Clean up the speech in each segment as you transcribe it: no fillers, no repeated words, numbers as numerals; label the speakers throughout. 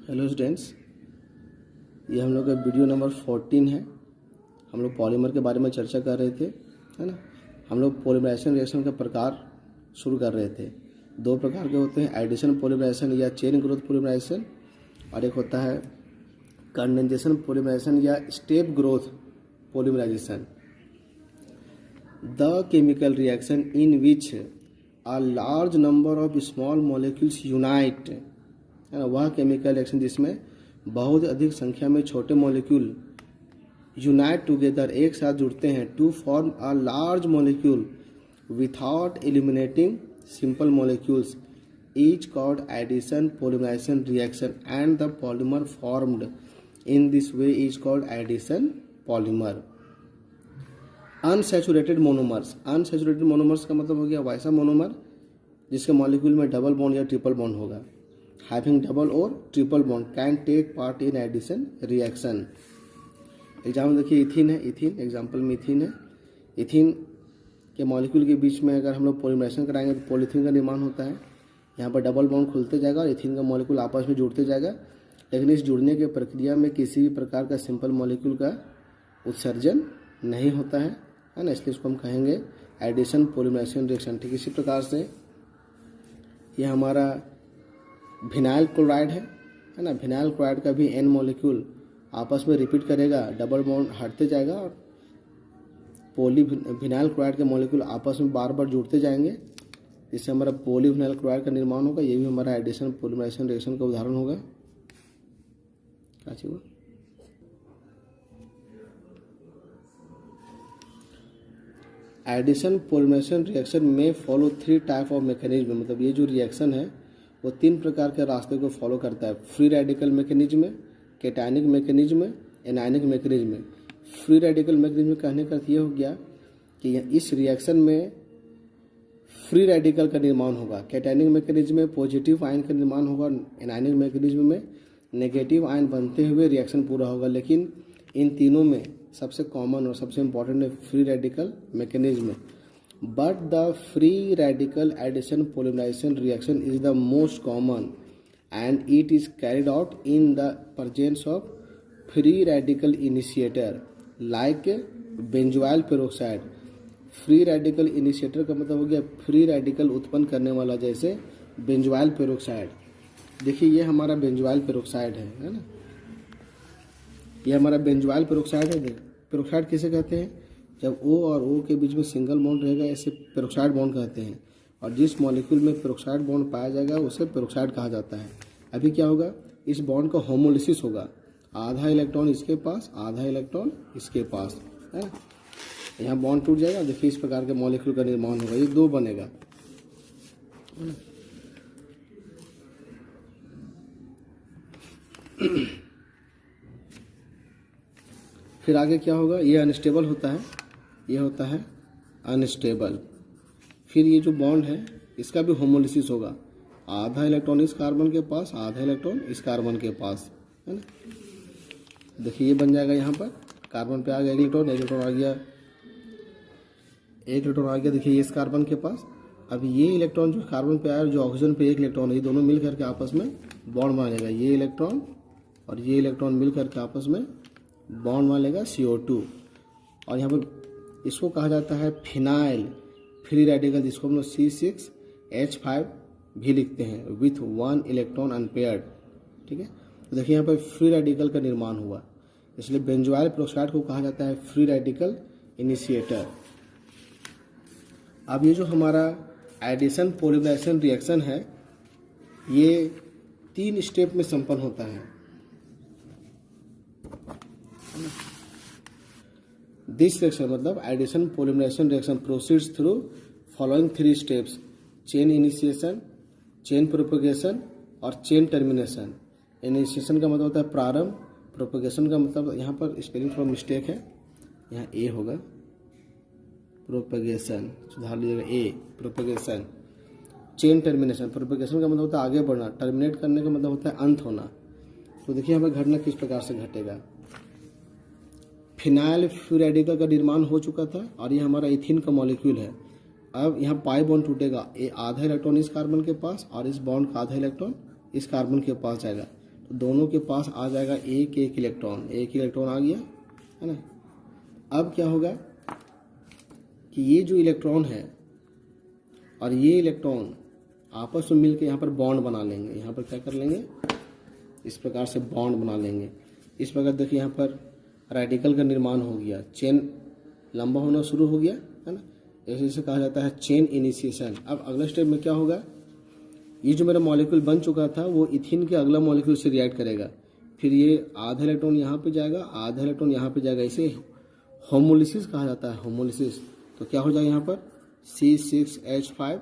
Speaker 1: Hello students, ये हम लोग का वीडियो नंबर 14 है। हम लोग पॉलीमर के बारे में चर्चा कर रहे थे, है ना। हम लोग पॉलीमराइजेशन रिएक्शन का प्रकार शुरू कर रहे थे। दो प्रकार के होते हैं, एडिशन पॉलीमराइजेशन या चेन ग्रोथ पॉलीमराइजेशन, और एक होता है कंडेंसेशन पॉलीमराइजेशन या step growth polymerization. The chemical reaction in which a large number of small molecules unite, वह केमिकल रिएक्शन जिसमें बहुत अधिक संख्या में छोटे मॉलिक्यूल यूनाइट टुगेदर एक साथ जुड़ते हैं to form a large molecule without eliminating simple molecules each called addition polymerization reaction, and the polymer formed in this way is called addition polymer. Unsaturated monomers, unsaturated monomers का मतलब हो गया वैसा monomer जिसके मॉलिक्यूल में double bond या triple bond होगा। Having double और triple bond can take part in addition reaction. Example देखिए, इथीन है, इथीन एग्जाम्पल में इथीन है। इथीन के मॉलिक्यूल के बीच में अगर हम लोग पॉलीमराइजेशन कराएंगे तो पॉलीथीन का निर्माण होता है। यहाँ पर डबल बॉन्ड खुलते जाएगा और इथीन का मॉलिक्यूल आपस में जुड़ते जाएगा, लेकिन इस जुड़ने के प्रक्रिया में किसी भी प्रकार का सिंपल मॉलिक्यूल का उत्सर्जन नहीं होता है ना, इसलिए इसको हम कहेंगे एडिशन पॉलीमराइजेशन रिएक्शन। ठीक इसी प्रकार से ये हमारा विनाइल क्लोराइड है ना। विनाइल क्लोराइड का भी एन मॉलिक्यूल आपस में रिपीट करेगा, डबल बॉन्ड हटते जाएगा और विनाइल क्लोराइड के मॉलिक्यूल आपस में बार बार जुड़ते जाएंगे, इससे हमारा विनाइल क्लोराइड का निर्माण होगा। ये भी हमारा एडिशन पॉलीमराइजेशन रिएक्शन का उदाहरण होगा। क्या चाहिए? एडिशन पॉलीमराइजेशन रिएक्शन में फॉलो 3 टाइप ऑफ मैकेनिज्म, मतलब ये जो रिएक्शन है वो 3 प्रकार के रास्ते को फॉलो करता है। Free radical mechanism, cationic mechanism, anionic mechanism. Free radical mechanism कहने का अर्थ ये हो गया कि इस रिएक्शन में फ्री रेडिकल का निर्माण होगा। कैटायनिक मैकेनिज्म में पॉजिटिव आयन का निर्माण होगा, एनायनिक मैकेनिज्म में नेगेटिव आयन बनते हुए रिएक्शन पूरा होगा। लेकिन इन तीनों में सबसे कॉमन और सबसे इम्पॉर्टेंट है free radical mechanism. But the free radical addition polymerization reaction is the most common and it is carried out in the presence of free radical initiator like benzoyl peroxide. Free radical initiator का मतलब हो गया free radical उत्पन्न करने वाला, जैसे benzoyl peroxide. देखिए ये हमारा बेंजोइल पेरोक्साइड है ना। ये हमारा बेंजोइल पेरोक्साइड है। पेरोक्साइड किसे कहते हैं? जब O और O के बीच में सिंगल बॉन्ड रहेगा, इसे पेरोक्साइड बॉन्ड कहते हैं। और जिस मॉलिक्यूल में पेरोक्साइड बॉन्ड पाया जाएगा उसे पेरोक्साइड कहा जाता है। अभी क्या होगा, इस बॉन्ड का होमोलिसिस होगा, आधा इलेक्ट्रॉन इसके पास, आधा इलेक्ट्रॉन इसके पास है। यहाँ बॉन्ड टूट जाएगा, देखिए इस प्रकार के मॉलिक्यूल का निर्माण होगा, ये 2 बनेगा। फिर आगे क्या होगा, ये अनस्टेबल होता है, ये होता है अनस्टेबल। फिर ये जो बॉन्ड है इसका भी होमोलिसिस होगा, आधा इलेक्ट्रॉन इस कार्बन के पास, आधा इलेक्ट्रॉन इस कार्बन के पास, है ना। देखिए ये बन जाएगा, यहाँ पर कार्बन पे आ गया एक इलेक्ट्रॉन आ गया, एक इलेक्ट्रॉन आ गया। देखिए ये इस कार्बन के पास, अब ये इलेक्ट्रॉन जो कार्बन पे आया, जो ऑक्सीजन पे एक इलेक्ट्रॉन है, ये दोनों मिल करके आपस में बॉन्ड बनेगा। ये इलेक्ट्रॉन और ये इलेक्ट्रॉन मिल करके आपस में बॉन्ड बनेगा CO2। और यहाँ पर इसको कहा जाता है फिनाइल फ्री रेडिकल, जिसको हम लोग C6H5 भी लिखते हैं विथ 1 इलेक्ट्रॉन अनपेयर्ड। ठीक है, तो देखिए यहाँ पर फ्री रेडिकल का निर्माण हुआ, इसलिए बेंजोइल पेरोक्साइड को कहा जाता है फ्री रेडिकल इनिशिएटर। अब ये जो हमारा एडिशन पॉलीमराइजेशन रिएक्शन है, ये 3 स्टेप में संपन्न होता है। दिस रिएक्शन मतलब addition polymerization reaction proceeds through following 3 steps: chain initiation, chain propagation और चेन टर्मिनेशन। इनिशिएशन का मतलब होता है प्रारंभ, प्रोपगेशन का मतलब, यहाँ पर स्पेलिंग थोड़ा मिस्टेक है, यहाँ ए होगा, प्रोपगेशन सुधार लीजिएगा, ए प्रोपगेशन। चेन टर्मिनेशन, प्रोपगेशन का मतलब होता है आगे बढ़ना, टर्मिनेट करने का मतलब होता है अंत होना। तो देखिए यहाँ पर घटना किस प्रकार से घटेगा। फिनाइल फ्री रेडिकल का निर्माण हो चुका था और ये हमारा इथीन का मॉलिक्यूल है। अब यहाँ पाई बॉन्ड टूटेगा, ये आधा इलेक्ट्रॉन इस कार्बन के पास और इस बॉन्ड का आधा इलेक्ट्रॉन इस कार्बन के पास जाएगा। तो दोनों के पास आ जाएगा एक एक इलेक्ट्रॉन आ गया, है ना। अब क्या होगा कि ये जो इलेक्ट्रॉन है और ये इलेक्ट्रॉन आपस में मिलकर यहाँ पर बॉन्ड बना लेंगे। यहाँ पर क्या कर लेंगे, इस प्रकार से बॉन्ड बना लेंगे। इस प्रकार देखिए यहाँ पर रेडिकल का निर्माण हो गया, चेन लंबा होना शुरू हो गया, है ना। इसे कहा जाता है चेन इनिशिएशन। अब अगला स्टेप में क्या होगा, ये जो मेरा मॉलिक्यूल बन चुका था वो इथिन के अगला मॉलिक्यूल से रिएक्ट करेगा। फिर ये आधा इलेक्ट्रॉन यहाँ पे जाएगा, आधा इलेक्ट्रॉन यहाँ पे जाएगा। इसे होमोलिसिस कहा जाता है, होमोलिसिस। तो क्या हो जाएगा यहाँ पर C6H5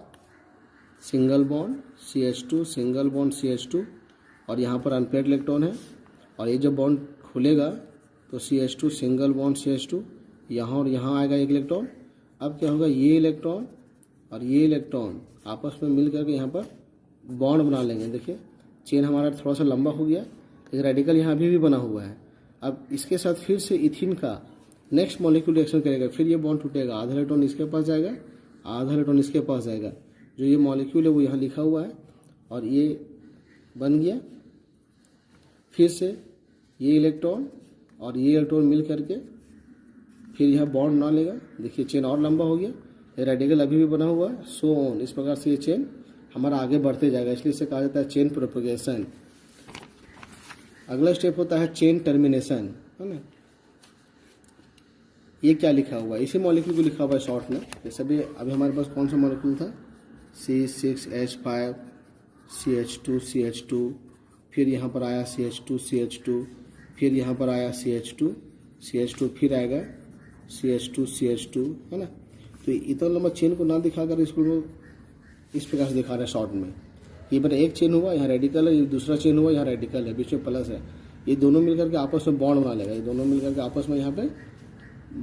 Speaker 1: single bond CH2 single bond CH2 और यहाँ पर अनपेयर्ड इलेक्ट्रॉन है और ये जब बॉन्ड खुलेगा तो CH2 सिंगल बॉन्ड CH2 यहाँ और यहाँ आएगा एक इलेक्ट्रॉन। अब क्या होगा, ये इलेक्ट्रॉन और ये इलेक्ट्रॉन आपस में मिल करके यहाँ पर बॉन्ड बना लेंगे। देखिए चेन हमारा थोड़ा सा लंबा हो गया, एक रेडिकल यहाँ भी बना हुआ है। अब इसके साथ फिर से इथिन का नेक्स्ट मॉलिक्यूल रिएक्शन करेगा, फिर ये बॉन्ड टूटेगा, आधा इलेक्ट्रॉन इसके पास जाएगा, आधा इलेक्ट्रॉन इसके पास जाएगा। जो ये मॉलिक्यूल है वो यहाँ लिखा हुआ है और ये बन गया। फिर से ये इलेक्ट्रॉन और ये इलेक्ट्रॉन मिल करके फिर यह बॉन्ड बना लेगा। देखिए चेन और लंबा हो गया, ये रेडिकल अभी भी बना हुआ है, सो ऑन। इस प्रकार से ये चेन हमारा आगे बढ़ते जाएगा, इसलिए इसे कहा जाता है चेन प्रोपगेशन। अगला स्टेप होता है चेन टर्मिनेशन, है ना। ये क्या लिखा हुआ है, इसी मॉलिक्यूल को लिखा हुआ है शॉर्ट में। जैसे अभी हमारे पास कौन सा मॉलिक्यूल था, C6H5 CH2 फिर यहाँ पर आया CH2 फिर यहाँ पर आया CH2 फिर आएगा CH2 है ना। तो इतना लंबा चेन को ना दिखाकर इसको इस प्रकार से दिखा रहा है शॉर्ट में। ये बार एक चेन हुआ, यहाँ रेडिकल है, ये दूसरा चेन हुआ, यहाँ रेडिकल है, बीच में प्लस है। ये दोनों मिलकर के आपस में बॉन्ड बना लेगा, ये दोनों मिलकर के आपस में यहाँ पे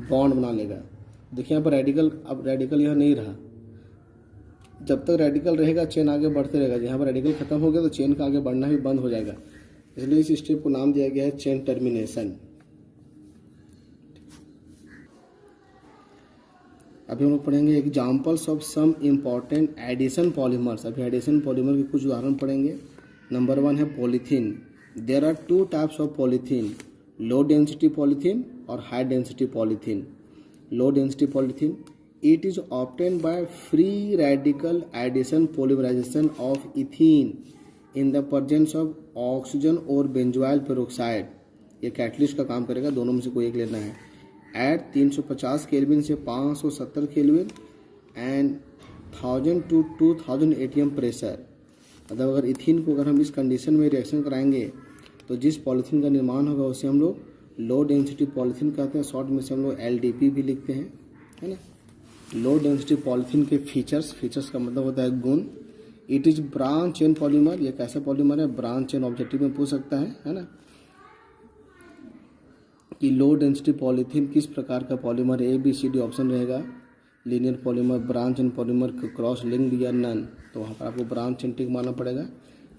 Speaker 1: बॉन्ड बना लेगा। देखिए यहाँ पर रेडिकल, अब रेडिकल यहाँ नहीं रहा। जब तक रेडिकल रहेगा चेन आगे बढ़ते रहेगा, यहाँ पर रेडिकल खत्म हो गया तो चेन का आगे बढ़ना भी बंद हो जाएगा। इसलिए इस स्टेप को नाम दिया गया है चेन टर्मिनेशन। अभी हम लोग पढ़ेंगे examples of some important addition polymers. अभी एडिशन पॉलीमर के कुछ उदाहरण पढ़ेंगे। नंबर 1 है polythene. There are 2 types of polythene, low density polythene और high density polythene. Low density polythene, it is obtained by free radical addition polymerization of ethene in the presence of oxygen or benzoyl peroxide। ये catalyst का काम करेगा, दोनों में से कोई एक लेना है। एट 350 केल्विन से 570 kelvin and 1000 to 2000 ATM pressure. मतलब अगर इथीन को अगर हम इस कंडीशन में रिएक्शन कराएंगे तो जिस पॉलीथीन का निर्माण होगा उसे हम लोग लो डेंसिटी पॉलीथीन कहते हैं। शॉर्ट में से हम लोग LDP भी लिखते हैं, है ना। लो डेंसिटी पॉलीथीन के फीचर्स का मतलब होता है गुण। It is branch chain polymer. ये कैसा पॉलीमर है, ब्रांच चेन ऑब्जेक्टिव में पूछ सकता है ना, कि लो डेंसिटी पॉलीथीन किस प्रकार का पॉलीमर। ABCD ऑप्शन रहेगा। Linear polymer, branch and polymer cross linked या नन, तो वहाँ पर आपको ब्रांच चेन टिक मानना पड़ेगा।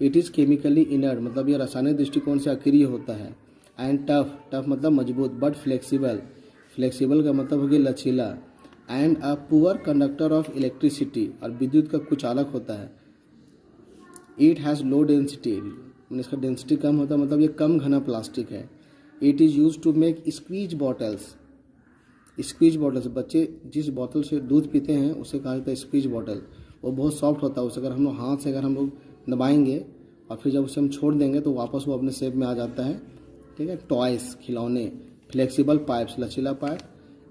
Speaker 1: इट इज़ केमिकली इनर्ट, मतलब ये रासायनिक दृष्टिकोण से अक्रिय होता है। एंड टफ मतलब मजबूत, बट फ्लेक्सिबल का मतलब हो गया लचीला। And a poor conductor of electricity, और विद्युत का कुचालक होता है। इट हैज़ लो डेंसिटी, इसका डेंसिटी कम होता है, मतलब ये कम घना प्लास्टिक है। It is use to make squeeze bottles. बच्चे जिस बोतल से दूध पीते हैं उसे कहा जाता है स्क्वीज बॉटल। वो बहुत सॉफ्ट होता है, उसे अगर हम लोग हाथ से अगर हम लोग दबाएंगे और फिर जब उसे हम छोड़ देंगे तो वापस वो अपने शेप में आ जाता है, ठीक है। टॉयस, खिलौने। फ्लेक्सिबल पाइप्स, लचीला pipe.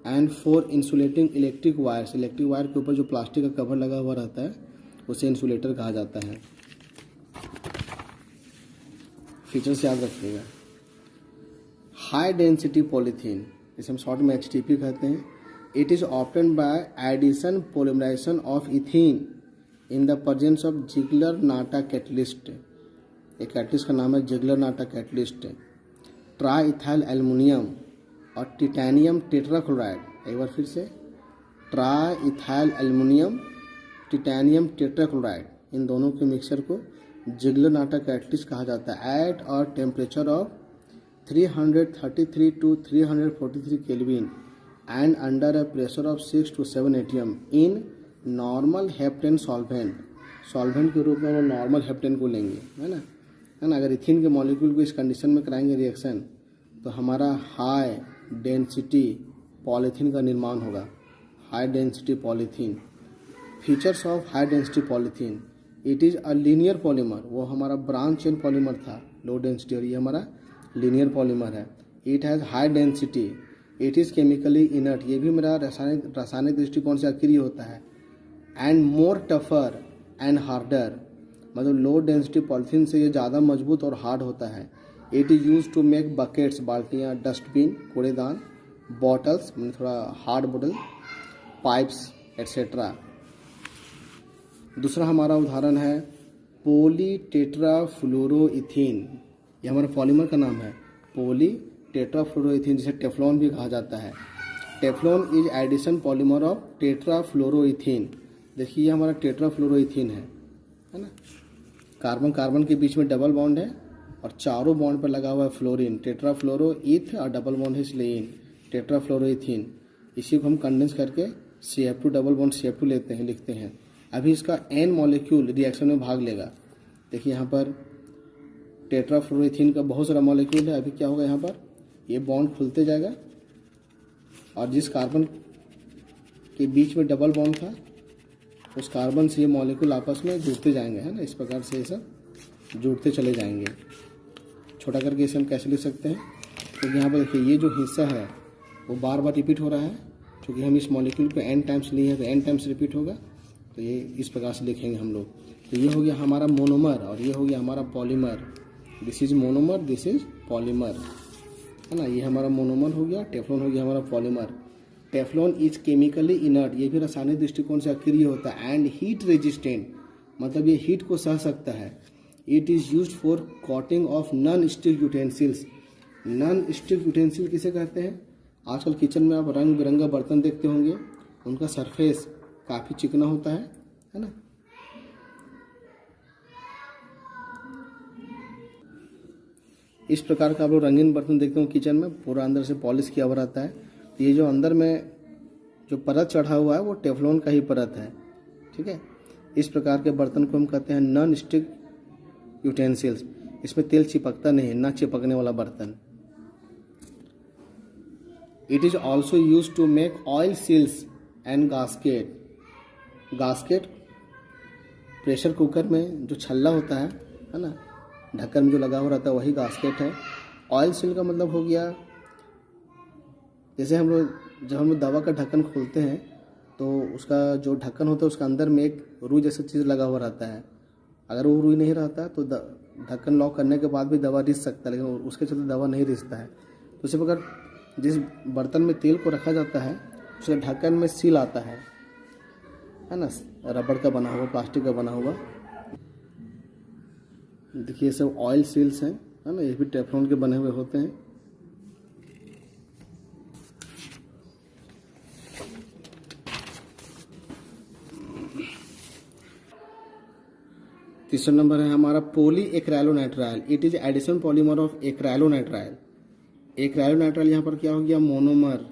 Speaker 1: And for insulating electric wires, electric wire के ऊपर जो प्लास्टिक का कवर लगा हुआ रहता है उसे इंसुलेटर कहा जाता है। फीचर्स याद रखिएगा। हाई डेंसिटी पॉलीथीन, इसे हम शॉर्ट में HTP कहते हैं। It is obtained by addition polymerisation of ethene in the presence of Ziegler Natta catalyst. एक कैटलिस्ट का नाम है Ziegler Natta catalyst. Triethyl aluminium और टिटेनियम टेट्राक्लोराइड। एक बार फिर से, triethyl aluminium, titanium tetrachloride, इन दोनों के मिक्सचर को जिगलर-नाटा कैटलिस्ट कहा जाता है। At a temperature of 333 to 343 kelvin and under a pressure of 6 to 7 ATM in normal heptane solvent. Solvent के रूप में वो नॉर्मल हेप्टेन को लेंगे, है ना। है ना। अगर इथिन के मॉलिक्यूल को इस कंडीशन में कराएंगे रिएक्शन तो हमारा हाई डेंसिटी पॉलीथीन का निर्माण होगा। High density polythene, features of high density polythene, it is a linear polymer. वो हमारा ब्रांच चेन पॉलीमर था लो डेंसिटी, और ये हमारा लीनियर पॉलीमर है। It has high density, it is chemically inert, ये भी मेरा रासायनिक दृष्टिकोण से अक्रिय होता है। And more tougher and harder, मतलब लो डेंसिटी पॉलीथीन से ये ज़्यादा मजबूत और हार्ड होता है। It is use to make buckets, बाल्टियाँ, डस्टबिन, कूड़ेदान, बॉटल्स, मतलब थोड़ा हार्ड बोतल, पाइप्स एट्सेट्रा। दूसरा हमारा उदाहरण है पॉलीटेट्राफ्लोरोइथीन, ये हमारा पॉलीमर का नाम है पॉलीटेट्राफ्लोरोइथीन, जिसे टेफ्लॉन भी कहा जाता है। Teflon is addition polymer of tetrafluoroethene. देखिए ये हमारा टेट्राफ्लोरोइथीन है ना। कार्बन कार्बन के बीच में डबल बॉन्ड है और चारों बॉन्ड पर लगा हुआ है फ्लोरीन, टेट्राफ्लोरोइथ, और डबल बॉन्ड है इसलिए इन, टेट्राफ्लोरोइथीन। इसी को हम कंडेंस करके CF2 डबल बॉन्ड CF2 लेते हैं, लिखते हैं। अभी इसका N मॉलिक्यूल रिएक्शन में भाग लेगा। देखिए यहाँ पर टेट्राफ्लोरोइथीन का बहुत सारा मॉलिक्यूल है। अभी क्या होगा, यहाँ पर ये बॉन्ड खुलते जाएगा और जिस कार्बन के बीच में डबल बॉन्ड था उस कार्बन से ये मॉलिक्यूल आपस में जुड़ते जाएंगे, है ना। इस प्रकार से ये सब जुड़ते चले जाएंगे। छोटा करके इसे हम कैसे लिख सकते हैं, क्योंकि यहाँ पर देखिए ये जो हिस्सा है वो बार बार रिपीट हो रहा है, क्योंकि हम इस मॉलिक्यूल को N टाइम्स लिए हैं तो N टाइम्स रिपीट होगा। तो ये इस प्रकार से लिखेंगे हम लोग। तो ये हो गया हमारा मोनोमर और ये हो गया हमारा polymer. This is monomer, this is polymer, है ना। ये हमारा मोनोमर हो गया, टेफ्लॉन हो गया हमारा polymer. Teflon is chemically inert, ये भी रासायनिक दृष्टिकोण से अक्रिय होता है। एंड हीट रेजिस्टेंट, मतलब ये हीट को सह सकता है। It is use for coating of non stick utensils. Non stick utensil किसे कहते हैं? आजकल किचन में आप रंग बिरंगा बर्तन देखते होंगे, उनका सरफेस काफ़ी चिकना होता है ना। इस प्रकार का आप लोग रंगीन बर्तन देखते हो किचन में, पूरा अंदर से पॉलिश किया हुआ रहता है। तो ये जो अंदर में जो परत चढ़ा हुआ है वो टेफ्लॉन का ही परत है, ठीक है। इस प्रकार के बर्तन को हम कहते हैं नॉन स्टिक यूटेंसिल्स। इसमें तेल चिपकता नहीं है, ना चिपकने वाला बर्तन। It is also use to make oil seals and gasket. Gasket pressure cooker में जो छल्ला होता है ना, ढक्कन में जो लगा हुआ रहता है वही गास्केट है। ऑयल सील का मतलब हो गया, जैसे हम लोग जब हम लोग दवा का ढक्कन खोलते हैं तो उसका जो ढक्कन होता है उसका अंदर में एक रुई जैसा चीज़ लगा हुआ रहता है। अगर वो रुई नहीं रहता तो ढक्कन लॉक करने के बाद भी दवा रिस सकता है, लेकिन उसके चलते दवा नहीं रिसता है। तो इसी प्रकार जिस बर्तन में तेल को रखा जाता है उसके ढक्कन में सील आता है ना, रबड़ का बना हुआ, प्लास्टिक का बना हुआ। देखिए ये सब ऑयल सील्स हैं, है ना, ये भी टेफ्लॉन के बने हुए होते हैं। तीसरा नंबर है हमारा polyacrylonitrile. It is addition polymer of acrylonitrile. Acrylonitrile यहाँ पर क्या हो गया, मोनोमर,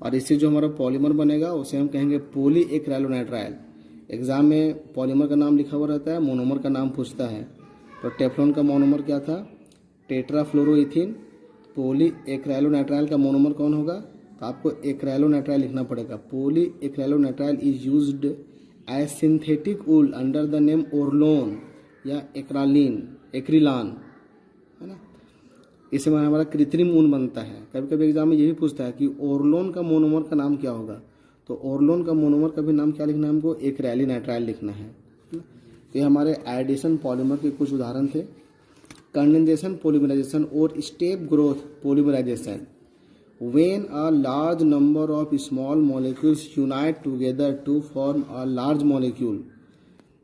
Speaker 1: और इससे जो हमारा पॉलीमर बनेगा उसे हम कहेंगे पॉली एक्राइलोनाइट्राइल। एग्जाम में पॉलीमर का नाम लिखा हुआ रहता है, मोनोमर का नाम पूछता है। तो टेफ्लॉन का मोनोमर क्या था, टेट्राफ्लोरोइथीन। पॉली एक्राइलोनाइट्राइल का मोनोमर कौन होगा, तो आपको एक्राइलोनाइट्राइल लिखना पड़ेगा। Polyacrylonitrile is used as synthetic wool under the name Orlon या एक्रिलान, है ना। इसमें हमारा कृत्रिम ऊन बनता है। कभी कभी एग्जाम में ये भी पूछता है कि ओरलोन का मोनोमर का नाम क्या होगा, तो ओरलोन का मोनोमर का भी नाम क्या लिखना है हमको, एक्राइलोनाइट्राइल लिखना है। ये हमारे एडिशन पॉलीमर के कुछ उदाहरण थे। कंडेंसेशन पॉलीमराइजेशन और step growth polymerization. When a large number of small molecules unite together to form a large molecule,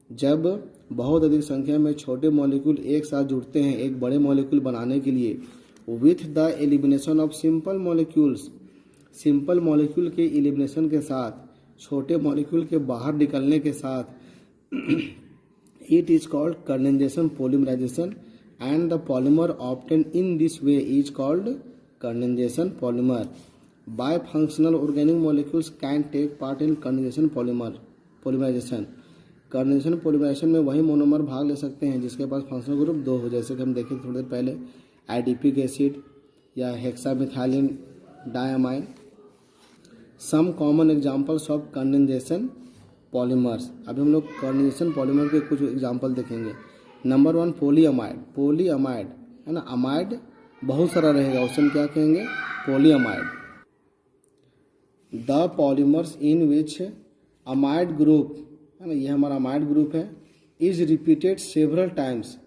Speaker 1: जब बहुत अधिक संख्या में छोटे मॉलिक्यूल एक साथ जुड़ते हैं एक बड़े मॉलिक्यूल बनाने के लिए, with the elimination of simple molecules, simple molecule के एलिमिनेशन के साथ, छोटे मॉलिक्यूल के बाहर निकलने के साथ, it is called condensation polymerization and the polymer obtain in this way is called condensation polymer. Bifunctional organic molecules can take part in condensation polymerization. Condensation polymerization में वही मोनोमर भाग ले सकते हैं जिसके पास फंक्शनल ग्रुप 2 हो, जैसे कि हम देखे थोड़ी देर पहले एडिपिक एसिड या hexamethylene diamine. Some common examples of condensation polymers. अभी हम लोग कंडेंसेशन पॉलीमर के कुछ एग्जांपल देखेंगे। Number 1 polyamide. पॉलीअमाइड है ना, अमाइड बहुत सारा रहेगा, उसे हम क्या कहेंगे, polyamide. The polymers in which amide group है ना, ये हमारा अमाइड ग्रुप है, is repeated several times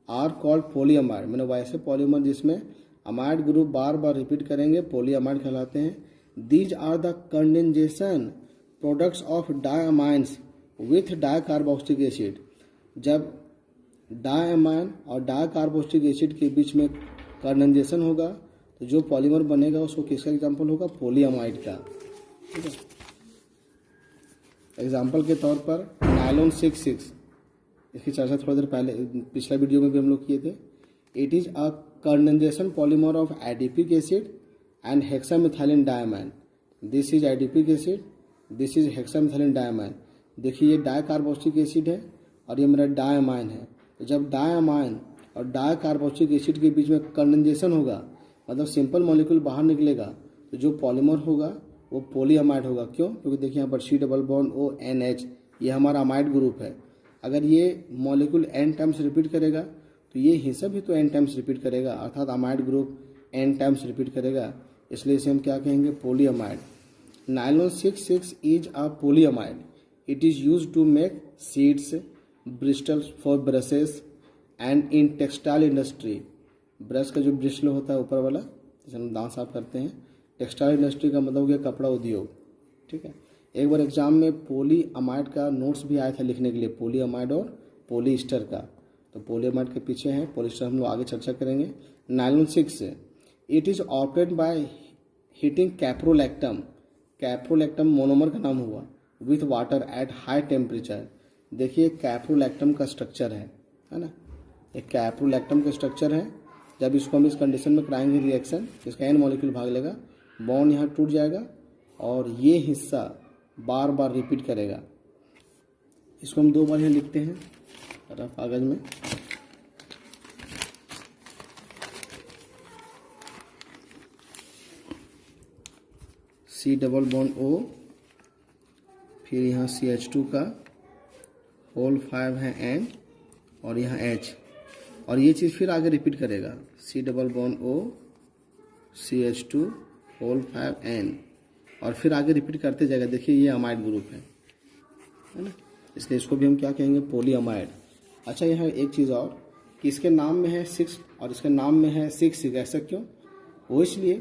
Speaker 1: are called polyamide. मैंने वैसे पॉलीमर जिसमें अमाइड ग्रुप बार बार रिपीट करेंगे पॉलीअमाइड कहलाते हैं। These are the condensation products of diamines with dicarboxylic acid. जब डायमाइन और डाइकार्बोक्सिलिक एसिड के बीच में कंडेंसेशन होगा तो जो पॉलीमर बनेगा उसको किसका एग्जाम्पल होगा, पॉलीअमाइड का। ठीक है, एग्जाम्पल के तौर पर नायलॉन 66, इसकी चर्चा थोड़ी देर पहले पिछला वीडियो में भी हम लोग किए थे। It is a condensation polymer of adipic acid and hexamethylene diamine. This is adipic acid, this is hexamethylene diamine. देखिए ये डाइकार्बोक्सिलिक एसिड है और ये मेरा डायमाइन है। तो जब डायमाइन और डाइकार्बोक्सिलिक एसिड के बीच में कंडेंसेशन होगा, मतलब सिंपल मॉलिक्यूल बाहर निकलेगा, तो जो पॉलीमर होगा वो पॉलीअमाइड होगा। क्यों? क्योंकि देखिए यहाँ पर C डबल बॉन्ड ONH, ये हमारा अमाइड ग्रुप है। अगर ये मॉलिक्यूल n टाइम्स रिपीट करेगा तो ये हिस्सा भी तो n टाइम्स रिपीट करेगा, अर्थात amide group n times repeat करेगा, इसलिए इसे हम क्या कहेंगे, polyamide. Nylon 66 is a polyamide. It is used to make seeds, bristles for brushes and in textile industry. Brush का जो ब्रिस्टल होता है ऊपर वाला, जिसे हम दांत साफ करते हैं, टेक्सटाइल इंडस्ट्री का मतलब हो गया कपड़ा उद्योग। ठीक है, एक बार एग्जाम में पॉलीअमाइड का नोट्स भी आया था लिखने के लिए, पॉलीअमाइड और पॉलीस्टर का। तो पॉलीअमाइड के पीछे है, पॉलीस्टर हम लोग आगे चर्चा करेंगे। Nylon 6 it is operated by heating caprolactam. Caprolactam monomer का नाम हुआ, with water at high temperature. देखिए कैप्रोलैक्टम का स्ट्रक्चर है ना, एक कैप्रोलैक्टम का स्ट्रक्चर है। जब इसको हम इस कंडीशन में कराएंगे रिएक्शन, इसका n मॉलिक्यूल भाग लेगा, बॉन्ड यहाँ टूट जाएगा और ये हिस्सा बार बार रिपीट करेगा। इसको हम 2 बार यहाँ लिखते हैं रफ कागज में। C डबल बॉन्ड O, फिर यहाँ CH2 का होल 5 है N और यहाँ H, और ये चीज़ फिर आगे रिपीट करेगा, C double bond O CH2 whole 5 N, और फिर आगे रिपीट करते जाएगा। देखिए ये अमाइड ग्रुप है ना, इसलिए इसको भी हम क्या कहेंगे, पॉलीअमाइड। अच्छा यहाँ एक चीज़ और कि इसके नाम में है 6 और इसके नाम में है 6, ऐसा क्यों? वो इसलिए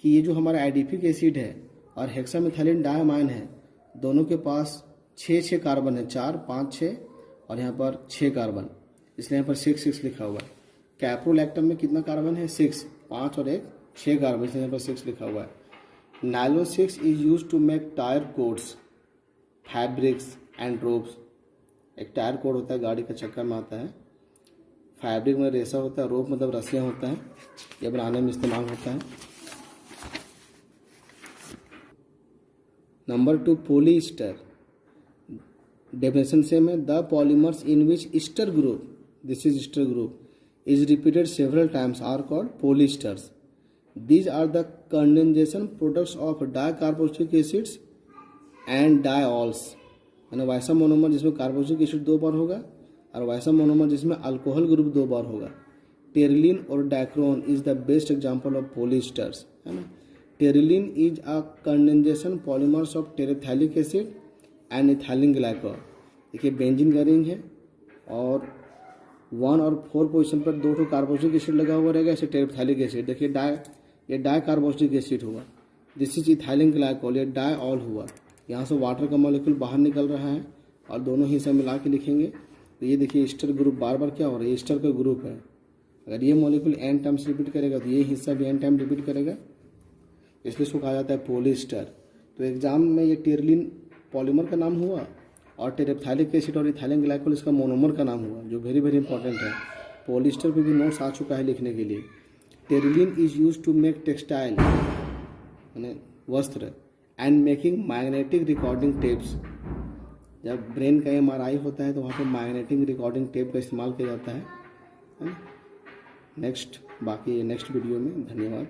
Speaker 1: कि ये जो हमारा एडिपिक एसिड है और हेक्सामिथाइलिन डायमाइन है, दोनों के पास 6 कार्बन है, 4, 5, 6 और यहाँ पर 6 कार्बन, इसलिए यहाँ पर 6 लिखा हुआ है। कैप्रोलैक्टम में कितना कार्बन है, 6, 5 और 1, 6 कार्बन, इसलिए यहाँ पर 6 लिखा हुआ है। Nylon 6 is use to make tyre cords, fabrics and ropes. एक टायर कोड होता है, गाड़ी का चक्कर में आता है। फैब्रिक में रेशा होता है, रोप मतलब रस्सियाँ होता है, ये बनाने में इस्तेमाल होता है। Number 2 polyester. डेफिनेशन सेम है, the polymers in which Easter group, this is Easter group, is repeated several times are called polyesters. These are the condensation products of dicarboxylic acids and diols. यानी वैसा monomer जिसमें carboxylic acid 2 बार होगा और वैसा monomer जिसमें alcohol group 2 बार होगा। Terylene और Dacron is the best example of polyesters, है ना। Terylene is a condensation polymers of terephthalic acid and ethylene glycol. देखिए बेंजीन का रिंग है और 1 और 4 पोजीशन पर 2 कार्बोक्सिलिक एसिड लगा हुआ रहेगा, ऐसे टेरेप्थैलिक एसिड। देखिए ये डाई कार्बोक्सिलिक एसिड हुआ, दिस इज इथाइलिन ग्लाइकोल, ये डायऑल हुआ। यहाँ से वाटर का मॉलिक्यूल बाहर निकल रहा है और दोनों हिस्से मिला के लिखेंगे तो ये देखिए ईस्टर ग्रुप बार बार क्या हो रहा है, ईस्टर का ग्रुप है। अगर ये मॉलिक्यूल n टाइम्स रिपीट करेगा तो ये हिस्सा भी n टाइम रिपीट करेगा, इसलिए इसको कहा जाता है पॉलीस्टर। तो एग्जाम में ये टेरिलीन पॉलीमर का नाम हुआ और टेरेप्थैलिक एसिड और इथाइलिन ग्लाइकोल इसका मोनोमर का नाम हुआ, जो वेरी वेरी इंपॉर्टेंट है। पॉलीस्टर पे भी नोट्स आ चुका है लिखने के लिए। Terylene is use to make textile यानी वस्त्र and making magnetic recording tapes. जब ब्रेन का MRI होता है तो वहाँ पे मैग्नेटिक रिकॉर्डिंग टेप का इस्तेमाल किया जाता है ना। नेक्स्ट वीडियो में। धन्यवाद।